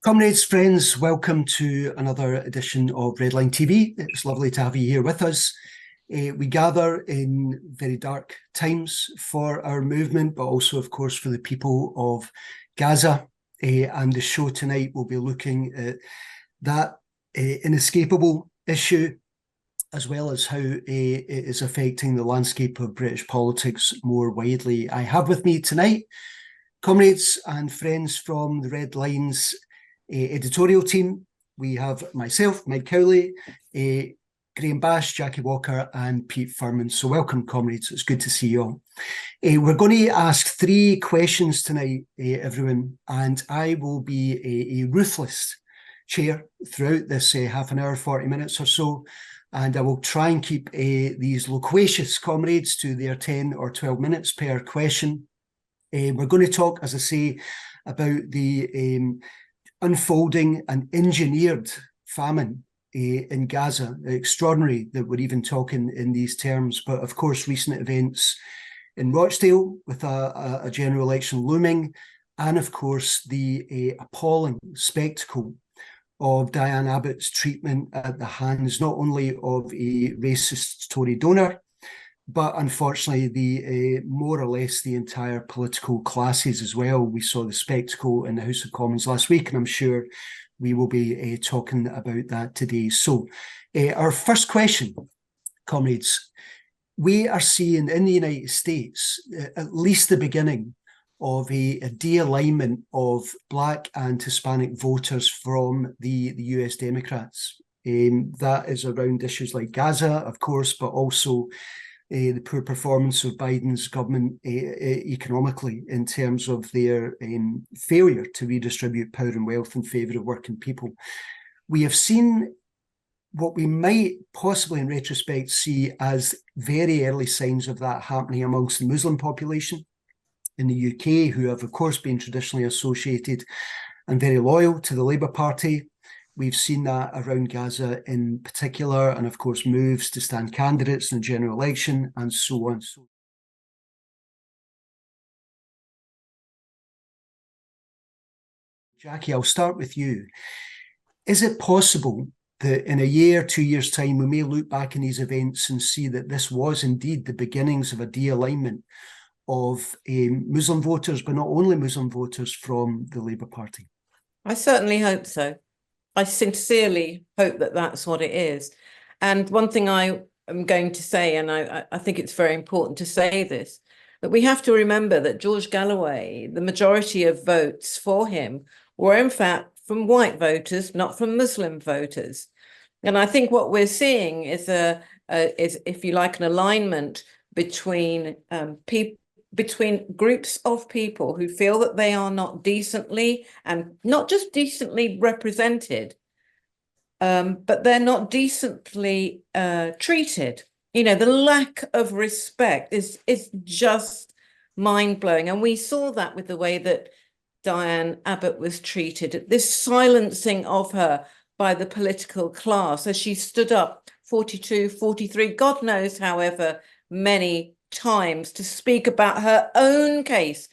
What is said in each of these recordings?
Comrades, friends, welcome to another edition of Redline TV. It's lovely to have you here with us. We gather in very dark times for our movement, but also, of course, for the people of Gaza. And the show tonight will be looking at that inescapable issue, as well as how it is affecting the landscape of British politics more widely. I have with me tonight comrades and friends from the Red Line's editorial team. We have myself, Mike Cowley, Graham Bash, Jackie Walker, and Pete Furman. So welcome, comrades. It's good to see you all. We're going to ask three questions tonight, everyone, and I will be a ruthless chair throughout this half an hour, 40 minutes or so, and I will try and keep these loquacious comrades to their 10 or 12 minutes per question. We're going to talk, as I say, about the unfolding and engineered famine in Gaza. Extraordinary that we're even talking in these terms, but of course recent events in Rochdale with a general election looming, and of course the appalling spectacle of Diane Abbott's treatment at the hands not only of a racist Tory donor, but unfortunately the more or less the entire political classes as well. We saw the spectacle in the House of Commons last week, and I'm sure we will be talking about that today. So our first question, comrades, we are seeing in the United States at least the beginning of a de-alignment of Black and Hispanic voters from the US Democrats. That is around issues like Gaza, of course, but also the poor performance of Biden's government economically in terms of their failure to redistribute power and wealth in favour of working people. We have seen what we might possibly in retrospect see as very early signs of that happening amongst the Muslim population in the UK, who have of course been traditionally associated and very loyal to the Labour Party. We've seen that around Gaza in particular, and of course moves to stand candidates in the general election and so on. Jackie, I'll start with you. Is it possible that in a year, 2 years' time, we may look back in these events and see that this was indeed the beginnings of a de-alignment of Muslim voters, but not only Muslim voters from the Labour Party? I certainly hope so. I sincerely hope that that's what it is. And one thing I am going to say, and I think it's very important to say this, that we have to remember that George Galloway, the majority of votes for him were in fact from white voters, not from Muslim voters. And I think what we're seeing is if you like, an alignment between between groups of people who feel that they are not decently, and not just decently represented, but they're not decently treated. You know, the lack of respect is just mind-blowing. And we saw that with the way that Diane Abbott was treated, this silencing of her by the political class as she stood up 42, 43, God knows however many times to speak about her own case,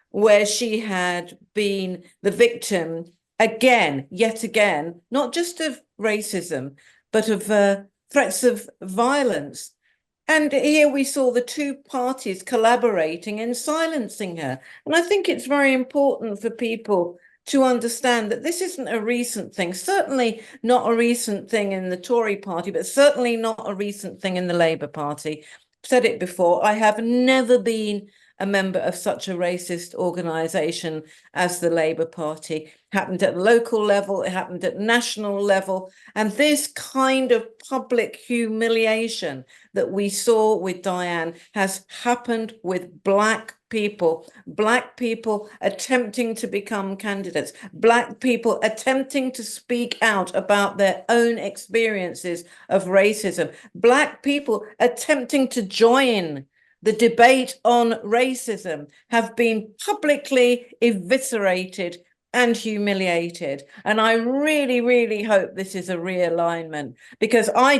where she had been the victim yet again, not just of racism, but of threats of violence. And here we saw the two parties collaborating in silencing her. And I think it's very important for people to understand that this isn't a recent thing, certainly not a recent thing in the Tory party, but certainly not a recent thing in the Labour Party. I've said it before, I have never been a member of such a racist organisation as the Labour Party. It happened at local level, it happened at national level, and this kind of public humiliation that we saw with Diane has happened with Black people attempting to become candidates, Black people attempting to speak out about their own experiences of racism, Black people attempting to join the debate on racism have been publicly eviscerated and humiliated. And I really, really hope this is a realignment, because I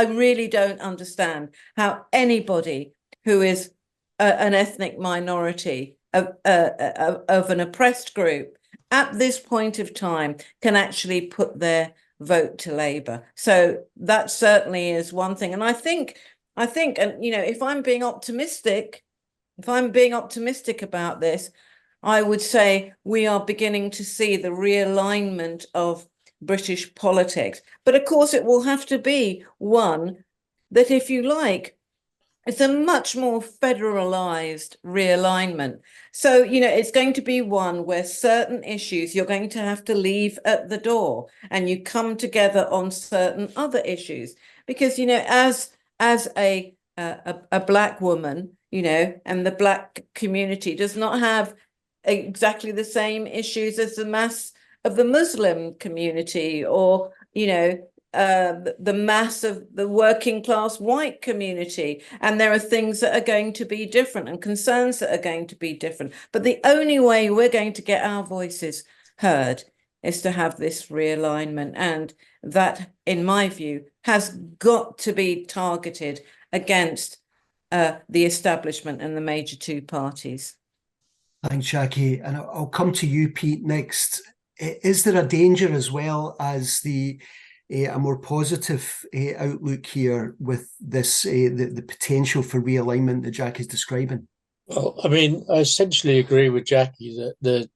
really don't understand how anybody who is an ethnic minority of an oppressed group at this point of time can actually put their vote to Labour. So that certainly is one thing. And I think, and you know, if I'm being optimistic about this, I would say we are beginning to see the realignment of British politics. But of course, it will have to be one that, if you like, it's a much more federalized realignment. So, you know, it's going to be one where certain issues you're going to have to leave at the door and you come together on certain other issues. Because, you know, as a black woman, you know, and the black community does not have exactly the same issues as the mass of the Muslim community, or, you know, the mass of the working class white community. And there are things that are going to be different and concerns that are going to be different. But the only way we're going to get our voices heard is to have this realignment. And that, in my view, has got to be targeted against the establishment and the major two parties. Thanks, Jackie. And I'll come to you, Pete, next. Is there a danger, as well as a more positive outlook here with this, the potential for realignment that Jack is describing? Well, I mean, I essentially agree with Jackie that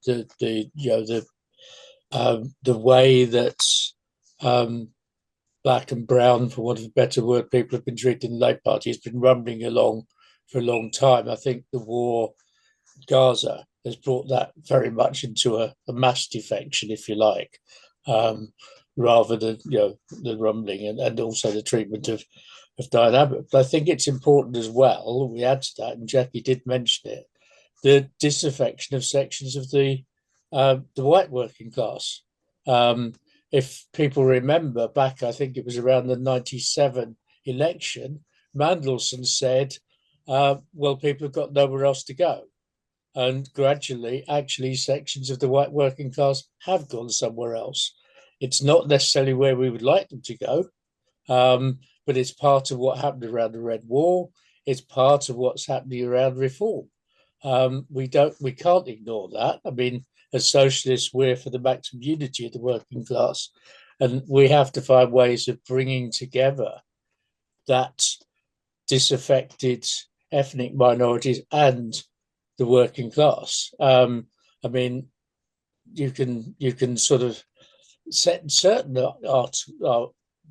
the way that black and brown, for want of a better word, people have been treated in the Labour Party has been rumbling along for a long time. I think the war in Gaza has brought that very much into a mass defection, if you like, rather than the rumbling and also the treatment of Diane Abbott. But I think it's important as well, we add to that, and Jackie did mention it, the disaffection of sections of the white working class. If people remember back, I think it was around the 97 election, Mandelson said, well, people have got nowhere else to go. And gradually, actually, sections of the white working class have gone somewhere else. It's not necessarily where we would like them to go, but it's part of what happened around the Red Wall. It's part of what's happening around reform. We can't ignore that. I mean, as socialists, we're for the maximum unity of the working class, and we have to find ways of bringing together that disaffected ethnic minorities and the working class. I mean, you can sort of set certain art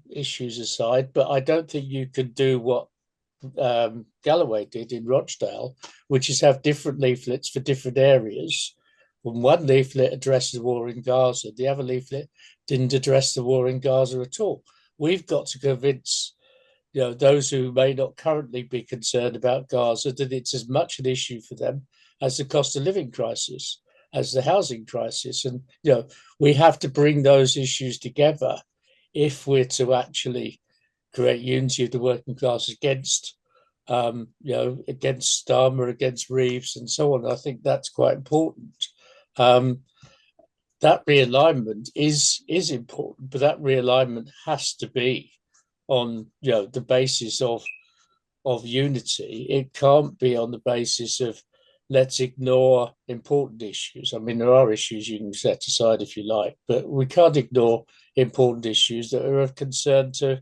issues aside, but I don't think you could do what Galloway did in Rochdale, which is have different leaflets for different areas. When one leaflet addressed the war in Gaza, the other leaflet didn't address the war in Gaza at all. We've got to convince those who may not currently be concerned about Gaza that it's as much an issue for them as the cost of living crisis, as the housing crisis. And we have to bring those issues together if we're to actually create unity of the working class against against Starmer, against Reeves, and so on. I think that's quite important. That realignment is important, but that realignment has to be on the basis of unity. It can't be on the basis of let's ignore important issues. I mean, there are issues you can set aside if you like, but we can't ignore important issues that are of concern to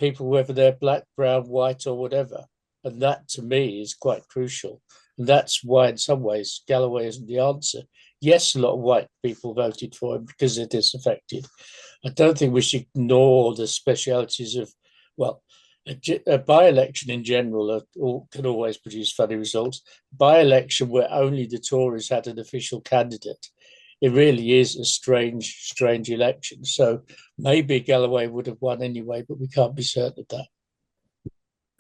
people, whether they're black, brown, white, or whatever. And that, to me, is quite crucial. And that's why, in some ways, Galloway isn't the answer. Yes, a lot of white people voted for him because they're disaffected. I don't think we should ignore the specialities of, well, a by-election in general can always produce funny results. By-election where only the Tories had an official candidate, it really is a strange election. So maybe Galloway would have won anyway, but we can't be certain of that.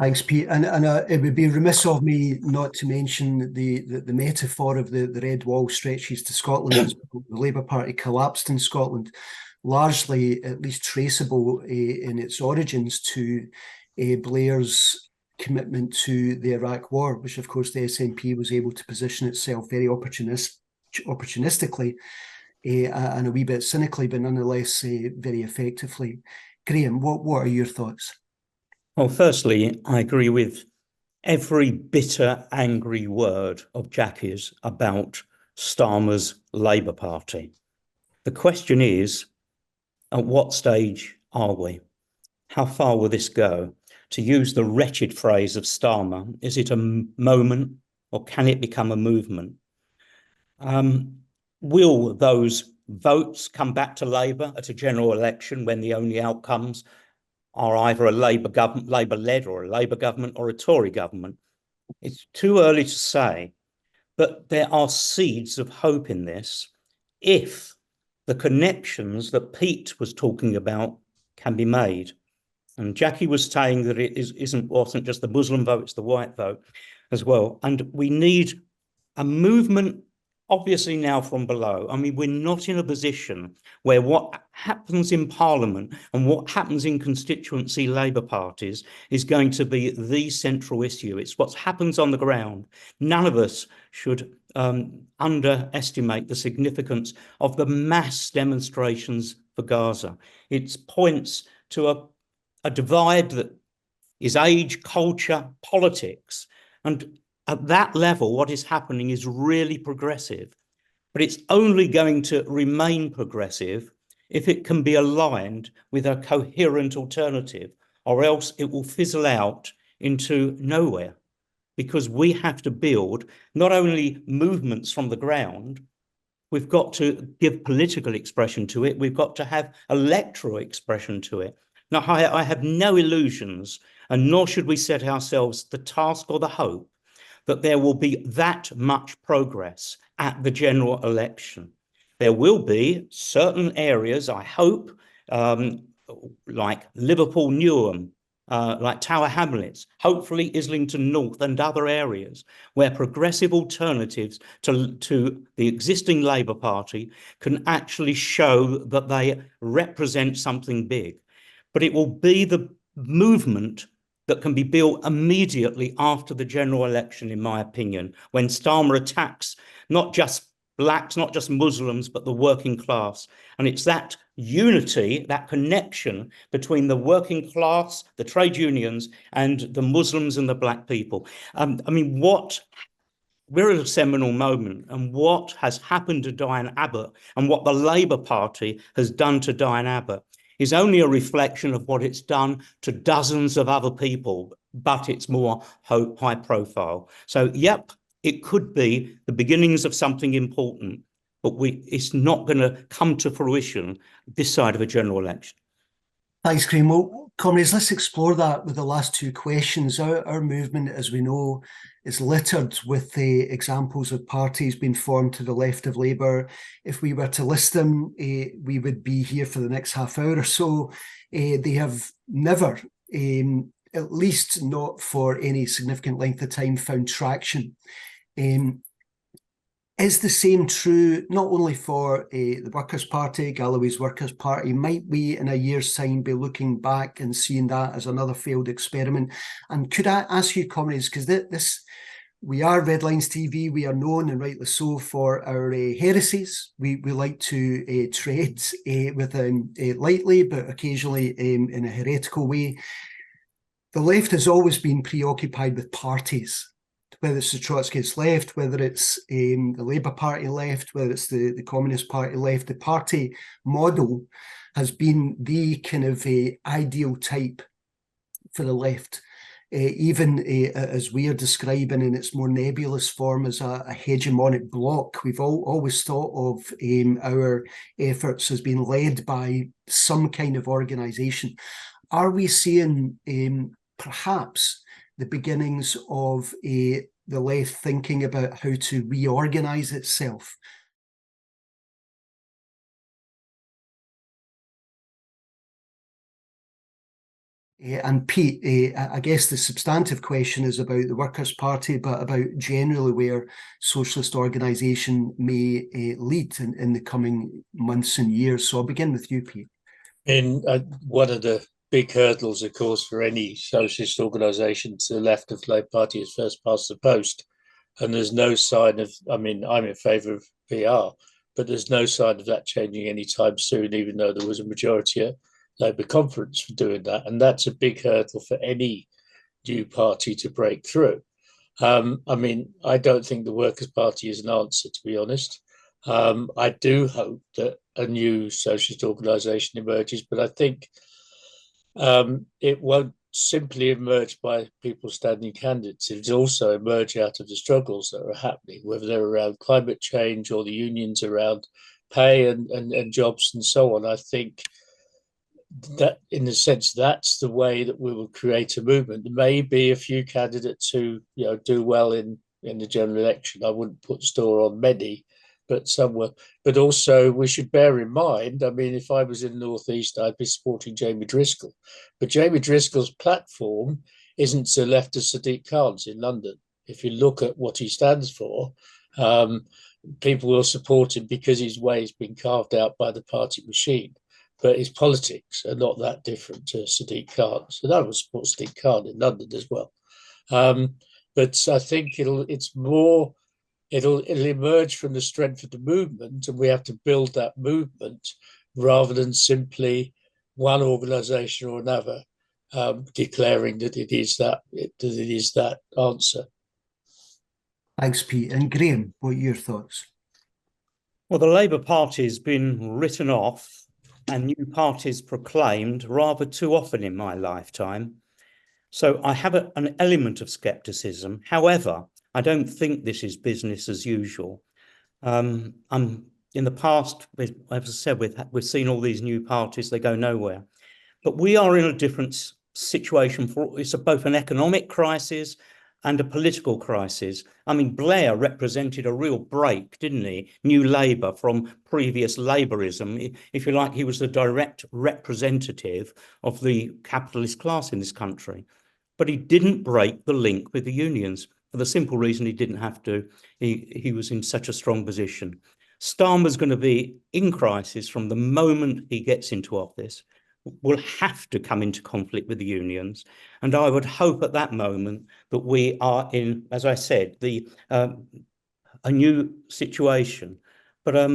Thanks, Pete. And it would be remiss of me not to mention the metaphor of the Red Wall stretches to Scotland. The Labour Party collapsed in Scotland, largely at least traceable in its origins to Blair's commitment to the Iraq War, which of course the SNP was able to position itself very opportunistically and a wee bit cynically, but nonetheless very effectively. Graham, what are your thoughts? Well, firstly, I agree with every bitter, angry word of Jackie's about Starmer's Labour Party. The question is, at what stage are we? How far will this go? To use the wretched phrase of Starmer, is it a moment or can it become a movement? Will those votes come back to Labour at a general election when the only outcomes are either a Labour government, Labour-led, or a Labour government or a Tory government? It's too early to say, but there are seeds of hope in this if the connections that Pete was talking about can be made. And Jackie was saying that it wasn't just the Muslim vote, it's the white vote as well. And we need a movement, obviously now from below. I mean, we're not in a position where what happens in Parliament and what happens in constituency Labour parties is going to be the central issue. It's what happens on the ground. None of us should underestimate the significance of the mass demonstrations for Gaza. It points to a divide that is age, culture, politics. And at that level, what is happening is really progressive, but it's only going to remain progressive if it can be aligned with a coherent alternative, or else it will fizzle out into nowhere, because we have to build not only movements from the ground, we've got to give political expression to it, we've got to have electoral expression to it. Now, I have no illusions, and nor should we set ourselves the task or the hope that there will be that much progress at the general election. There will be certain areas, I hope, like Liverpool, Newham, like Tower Hamlets, hopefully Islington North and other areas where progressive alternatives to the existing Labour Party can actually show that they represent something big. But it will be the movement that can be built immediately after the general election, in my opinion, when Starmer attacks not just blacks, not just Muslims, but the working class. And it's that unity, that connection between the working class, the trade unions, and the Muslims and the black people. I mean, we're at a seminal moment, and what has happened to Diane Abbott and what the Labour Party has done to Diane Abbott is only a reflection of what it's done to dozens of other people, but it's more high profile. So, yep, it could be the beginnings of something important, but it's not going to come to fruition this side of a general election. Thanks, Graham. Well, comrades, let's explore that with the last two questions. Our movement, as we know, is littered with the examples of parties being formed to the left of Labour. If we were to list them, we would be here for the next half hour or so. They have never, at least not for any significant length of time, found traction. Is the same true not only for the Workers' Party, Galloway's Workers' Party? Might we in a year's time be looking back and seeing that as another failed experiment? And could I ask you, comrades, because we are Redline TV, we are known, and rightly so, for our heresies. We like to tread with them lightly, but occasionally in a heretical way. The left has always been preoccupied with parties, whether it's the Trotskyist left, whether it's the Labour Party left, whether it's the Communist Party left. The party model has been the kind of ideal type for the left. Even as we are describing in its more nebulous form as a hegemonic bloc, we've always thought of our efforts as being led by some kind of organisation. Are we seeing perhaps the beginnings of the left thinking about how to reorganise itself? And Pete, I guess the substantive question is about the Workers' Party, but about generally where socialist organisation may lead in the coming months and years. So I'll begin with you, Pete. One of the big hurdles, of course, for any socialist organisation to the left of the Labour Party is first past the post. And there's no sign of, I mean, I'm in favour of PR, but there's no sign of that changing anytime soon, even though there was a majority at Labour conference for doing that. And that's a big hurdle for any new party to break through. I mean, I don't think the Workers' Party is an answer, to be honest. I do hope that a new socialist organisation emerges, but I think it won't simply emerge by people standing candidates. It'll also emerge out of the struggles that are happening, whether they're around climate change or the unions around pay and jobs and so on. I think that, in a sense, that's the way that we will create a movement. There may be a few candidates who, you know, do well in the general election. I wouldn't put store on many, but some will. But also, we should bear in mind, I mean, if I was in the North East, I'd be supporting Jamie Driscoll. But Jamie Driscoll's platform isn't so left as Sadiq Khan's in London. If you look at what he stands for, people will support him because his way has been carved out by the party machine. But his politics are not that different to Sadiq Khan. So I would support Sadiq Khan in London as well. But I think it'll emerge from the strength of the movement, and we have to build that movement rather than simply one organisation or another declaring that it is that answer. Thanks, Pete. And Graham, what are your thoughts? Well, the Labour Party has been written off and new parties proclaimed rather too often in my lifetime. So I have an element of scepticism. However, I don't think this is business as usual. In the past, as I said, we've seen all these new parties, they go nowhere. But we are in a different situation. It's both an economic crisis and a political crisis. I mean, Blair represented a real break, didn't he? New Labour from previous Labourism. If you like, he was the direct representative of the capitalist class in this country. But he didn't break the link with the unions for the simple reason he didn't have to. He was in such a strong position. Starmer's going to be in crisis from the moment he gets into office, will have to come into conflict with the unions. And I would hope at that moment that we are in, as I said, a new situation. But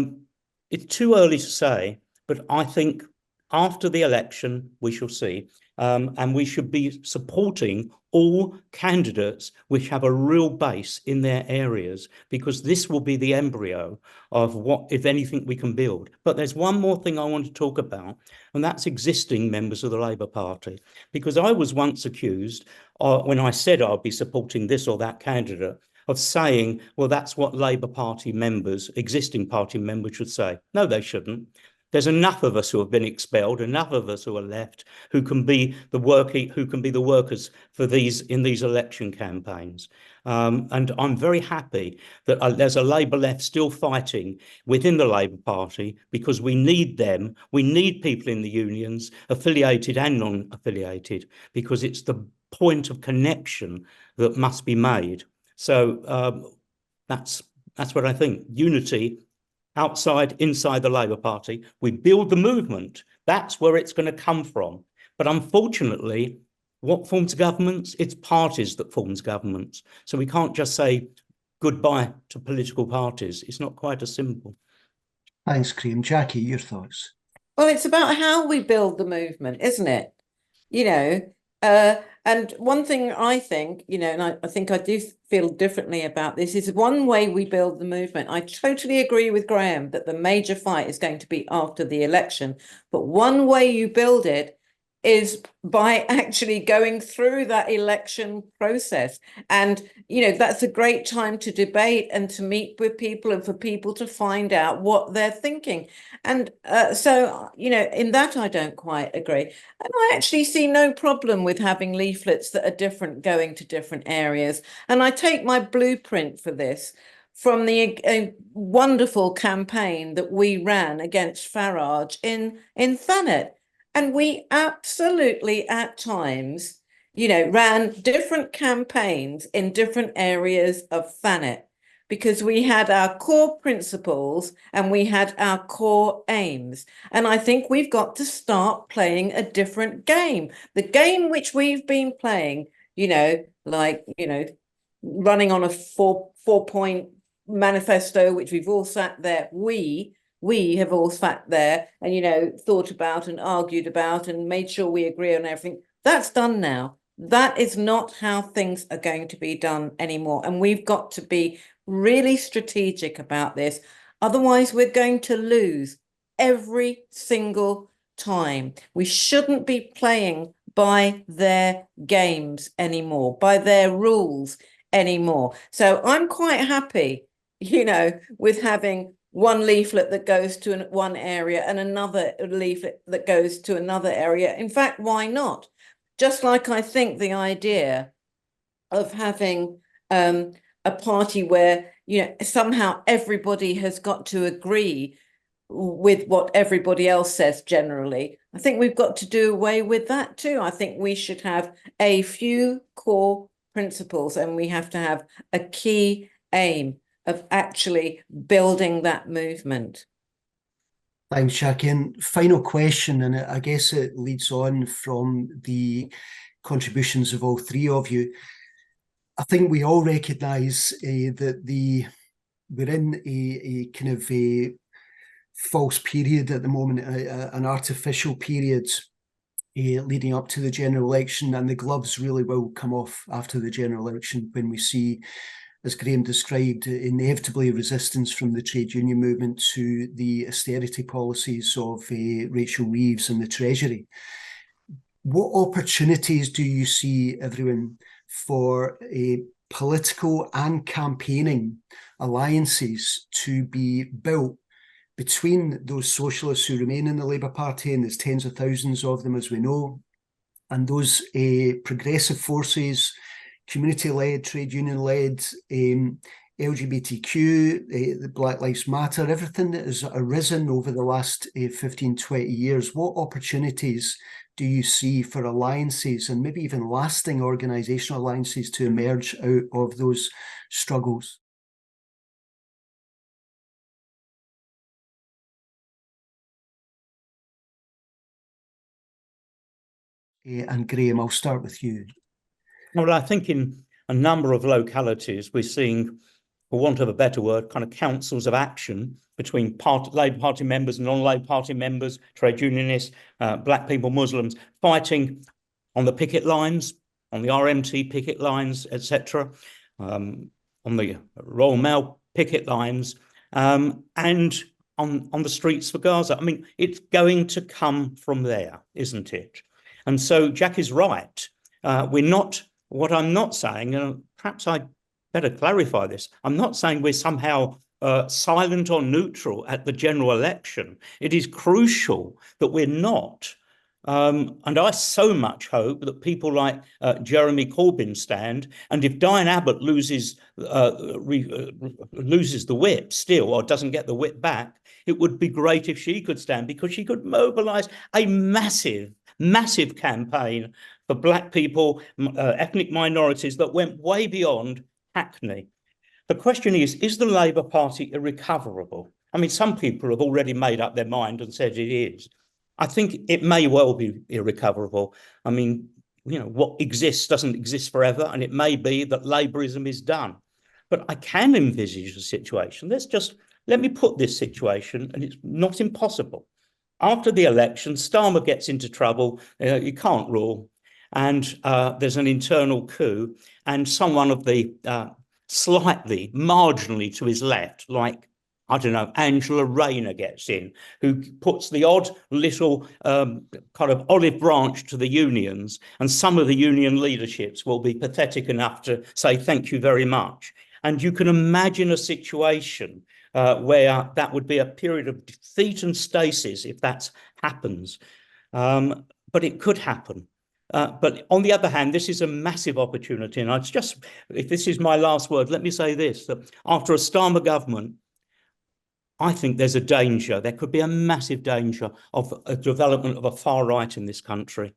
it's too early to say, but I think after the election, we shall see. And we should be supporting all candidates which have a real base in their areas, because this will be the embryo of what, if anything, we can build. But there's one more thing I want to talk about, and that's existing members of the Labour Party. Because I was once accused, when I said I'd be supporting this or that candidate, of saying, well, that's what Labour Party members, existing party members should say. No, they shouldn't. There's enough of us who have been expelled, enough of us who are left, who can be the workers for in these election campaigns. And I'm very happy that there's a Labour left still fighting within the Labour Party, because we need them. We need people in the unions, affiliated and non-affiliated, because it's the point of connection that must be made. So that's what I think. Unity. Outside, inside the Labour Party, we build the movement. That's where it's going to come from. But unfortunately, what forms governments? It's parties that forms governments. So we can't just say goodbye to political parties. It's not quite as simple. Thanks, Graham. Jackie, your thoughts? Well, it's about how we build the movement, isn't it? You know, and one thing I think, you know, and I think I do feel differently about this, is one way we build the movement. I totally agree with Graham that the major fight is going to be after the election. But one way you build it is by actually going through that election process. And, you know, that's a great time to debate and to meet with people and for people to find out what they're thinking. And so, you know, in that I don't quite agree. And I actually see no problem with having leaflets that are different, going to different areas. And I take my blueprint for this from the wonderful campaign that we ran against Farage in Thanet. And we absolutely, at times, you know, ran different campaigns in different areas of Thanet, because we had our core principles and we had our core aims. And I think we've got to start playing a different game. The game which we've been playing, you know, like, you know, running on a four-point manifesto, which we've all sat there, we have all sat there and, you know, thought about and argued about and made sure we agree on everything. That's done now. That is not how things are going to be done anymore. And we've got to be really strategic about this. Otherwise, we're going to lose every single time. We shouldn't be playing by their games anymore, by their rules anymore. So I'm quite happy, you know, with having one leaflet that goes to one area and another leaflet that goes to another area. In fact, why not? Just like I think the idea of having a party where, you know, somehow everybody has got to agree with what everybody else says generally, I think we've got to do away with that too. I think we should have a few core principles, and we have to have a key aim of actually building that movement. Thanks, Jackie. And final question, and I guess it leads on from the contributions of all three of you. I think we all recognise that we're in a kind of a false period at the moment, an artificial period leading up to the general election, and the gloves really will come off after the general election when we see, as Graham described, inevitably resistance from the trade union movement to the austerity policies of Rachel Reeves and the Treasury. What opportunities do you see, everyone, for political and campaigning alliances to be built between those socialists who remain in the Labour Party, and there's tens of thousands of them, as we know, and those progressive forces, community-led, trade union-led, LGBTQ, the Black Lives Matter, everything that has arisen over the last 15, 20 years? What opportunities do you see for alliances, and maybe even lasting organisational alliances, to emerge out of those struggles? And Graham, I'll start with you. Well, I think in a number of localities, we're seeing, for want of a better word, kind of councils of action between Labour Party members and non-Labour Party members, trade unionists, black people, Muslims, fighting on the picket lines, on the RMT picket lines, etc., on the Royal Mail picket lines, and on the streets for Gaza. I mean, it's going to come from there, isn't it? And so Jack is right. We're not, what I'm not saying, and perhaps I better clarify this, I'm not saying we're somehow silent or neutral at the general election. It is crucial that we're not. And I so much hope that people like Jeremy Corbyn stand, and if Diane Abbott loses the whip still, or doesn't get the whip back, it would be great if she could stand, because she could mobilise a massive campaign for black people, ethnic minorities, that went way beyond Hackney. The question is the Labour Party irrecoverable? I mean, some people have already made up their mind and said it is. I think it may well be irrecoverable. I mean, you know, what exists doesn't exist forever, and it may be that Labourism is done. But I can envisage a situation. Let me put this situation, and it's not impossible. After the election, Starmer gets into trouble. He can't rule. And there's an internal coup. And someone of the slightly, marginally to his left, like, I don't know, Angela Rayner gets in, who puts the odd little kind of olive branch to the unions. And some of the union leaderships will be pathetic enough to say, thank you very much. And you can imagine a situation where that would be a period of defeat and stasis if that happens. But it could happen. But on the other hand, this is a massive opportunity. And if this is my last word, let me say this, that after a Starmer government, I think there's a danger, there could be a massive danger of a development of a far right in this country.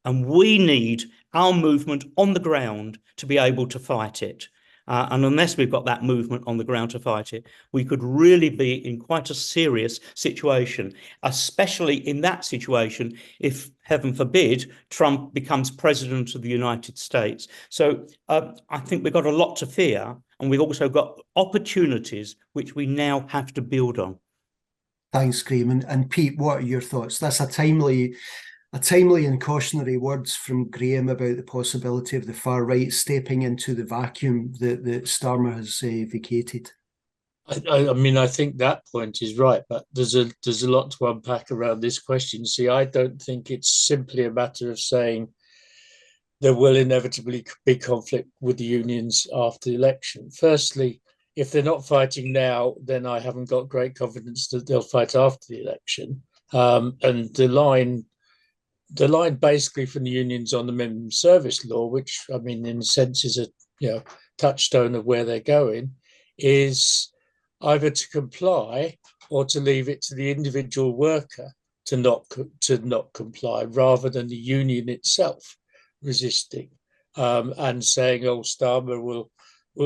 And we need our movement on the ground to be able to fight it. And unless we've got that movement on the ground to fight it, we could really be in quite a serious situation, especially in that situation if, heaven forbid, Trump becomes president of the United States. So I think we've got a lot to fear, and we've also got opportunities which we now have to build on. Thanks, Graham. And Pete, what are your thoughts? That's a timely timely and cautionary words from Graham about the possibility of the far right stepping into the vacuum that Starmer has vacated. I mean, I think that point is right, but there's a lot to unpack around this question. See, I don't think it's simply a matter of saying there will inevitably be conflict with the unions after the election. Firstly, if they're not fighting now, then I haven't got great confidence that they'll fight after the election. And the line basically from the unions on the minimum service law, which I mean, in a sense, is a touchstone of where they're going, is either to comply or to leave it to the individual worker to not comply, rather than the union itself resisting and saying, "Oh, Starmer will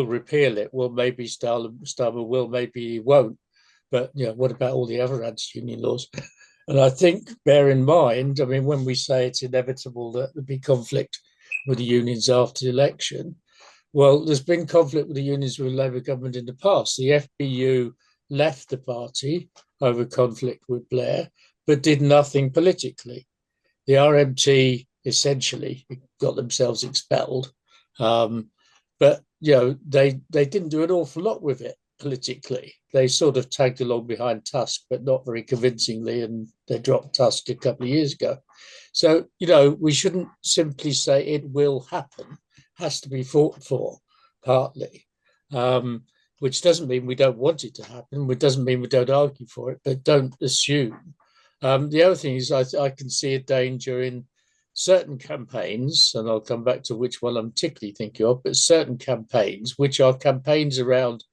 repeal it." Well, maybe Starmer will, maybe he won't. But what about all the other anti-union laws? And I think, bear in mind, I mean, when we say it's inevitable that there'll be conflict with the unions after the election, well, there's been conflict with the unions with the Labour government in the past. The FBU left the party over conflict with Blair, but did nothing politically. The RMT essentially got themselves expelled, but they didn't do an awful lot with it politically. They sort of tagged along behind Tusk, but not very convincingly, and they dropped Tusk a couple of years ago. So we shouldn't simply say it will happen. Has to be fought for, partly, which doesn't mean we don't want it to happen. It doesn't mean we don't argue for it, but don't assume. The other thing is I can see a danger in certain campaigns, and I'll come back to which one I'm particularly thinking of, but certain campaigns, which are campaigns around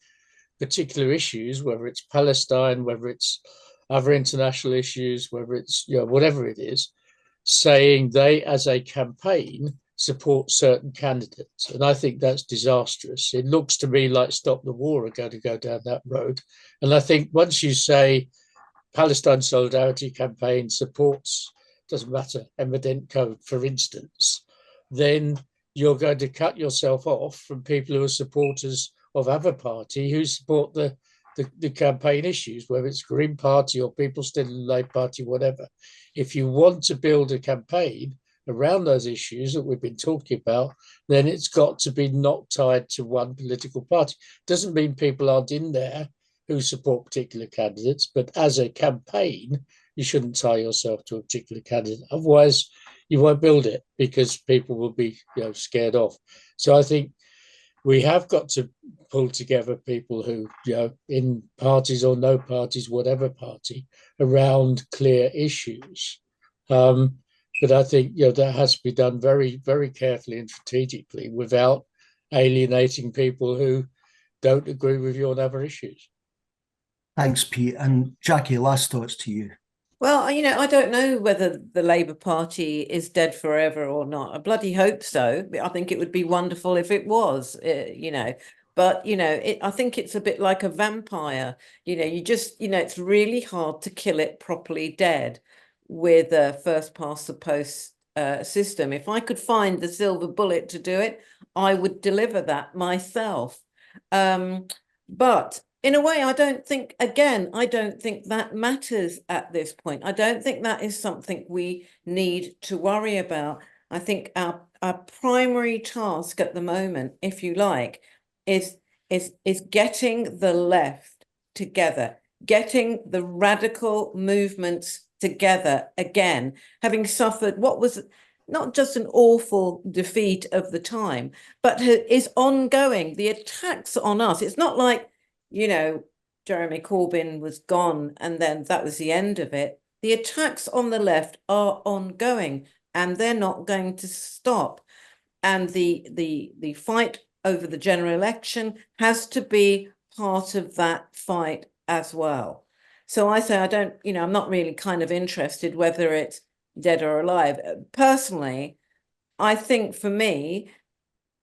particular issues, whether it's Palestine, whether it's other international issues, whether it's whatever it is, saying they, as a campaign, support certain candidates. And I think that's disastrous. It looks to me like Stop the War are going to go down that road. And I think once you say Palestine Solidarity Campaign supports, doesn't matter, Emma-Dent-Co, for instance, then you're going to cut yourself off from people who are supporters of other party who support the campaign issues, whether it's Green Party or people still in the Labour Party, whatever. If you want to build a campaign around those issues that we've been talking about, then it's got to be not tied to one political party. Doesn't mean people aren't in there who support particular candidates, but as a campaign, you shouldn't tie yourself to a particular candidate. Otherwise, you won't build it because people will be scared off. So I think we have got to pull together people who, in parties or no parties, whatever party, around clear issues. But I think that has to be done very, very carefully and strategically without alienating people who don't agree with you on other issues. Thanks, Pete. And Jackie, last thoughts to you. Well, I don't know whether the Labour Party is dead forever or not. I bloody hope so. I think it would be wonderful if it was, But, I think it's a bit like a vampire. You just, it's really hard to kill it properly dead with a first past the post system. If I could find the silver bullet to do it, I would deliver that myself. But in a way, I don't think that matters at this point. I don't think that is something we need to worry about. I think our primary task at the moment, if you like, is getting the left together, getting the radical movements together again, having suffered what was not just an awful defeat of the time, but is ongoing. The attacks on us, it's not like, Jeremy Corbyn was gone and then that was the end of it. The attacks on the left are ongoing and they're not going to stop. And the fight over the general election has to be part of that fight as well. So I say I'm not really kind of interested whether it's dead or alive. Personally, I think for me,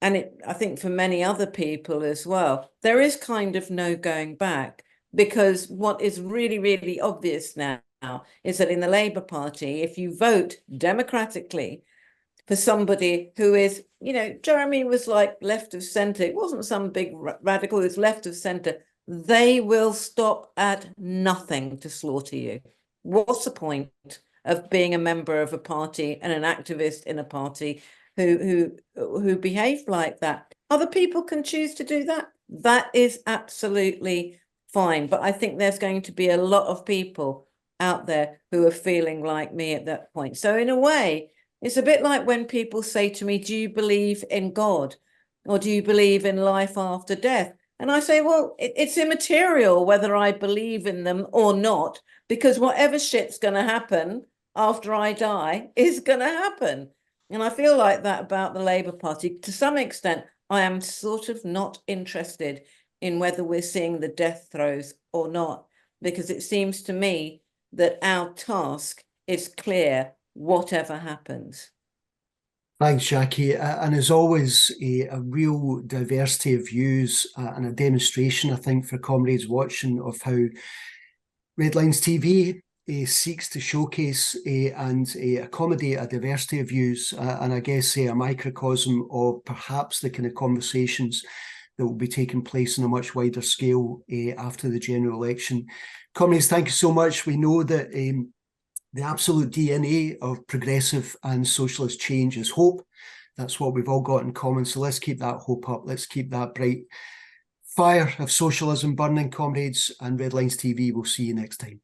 and I think for many other people as well, there is kind of no going back, because what is really, really obvious now is that in the Labour Party, if you vote democratically for somebody who is, Jeremy was like left of centre, it wasn't some big radical, it was left of centre, they will stop at nothing to slaughter you. What's the point? of being a member of a party and an activist in a party who behave like that. Other people can choose to do that. That is absolutely fine. But I think there's going to be a lot of people out there who are feeling like me at that point. So in a way, it's a bit like when people say to me, do you believe in God? Or do you believe in life after death? And I say, well, it's immaterial whether I believe in them or not, because whatever shit's going to happen after I die is going to happen. And I feel like that about the Labour Party. To some extent, I am sort of not interested in whether we're seeing the death throes or not, because it seems to me that our task is clear, whatever happens. Thanks, Jackie. And as always, a real diversity of views and a demonstration, I think, for comrades watching of how Redlines TV seeks to showcase and accommodate a diversity of views, and I guess a microcosm of perhaps the kind of conversations that will be taking place on a much wider scale after the general election. Comrades, thank you so much. We know that the absolute DNA of progressive and socialist change is hope. That's what we've all got in common. So let's keep that hope up. Let's keep that bright fire of socialism burning, comrades. And Redlines TV, we'll see you next time.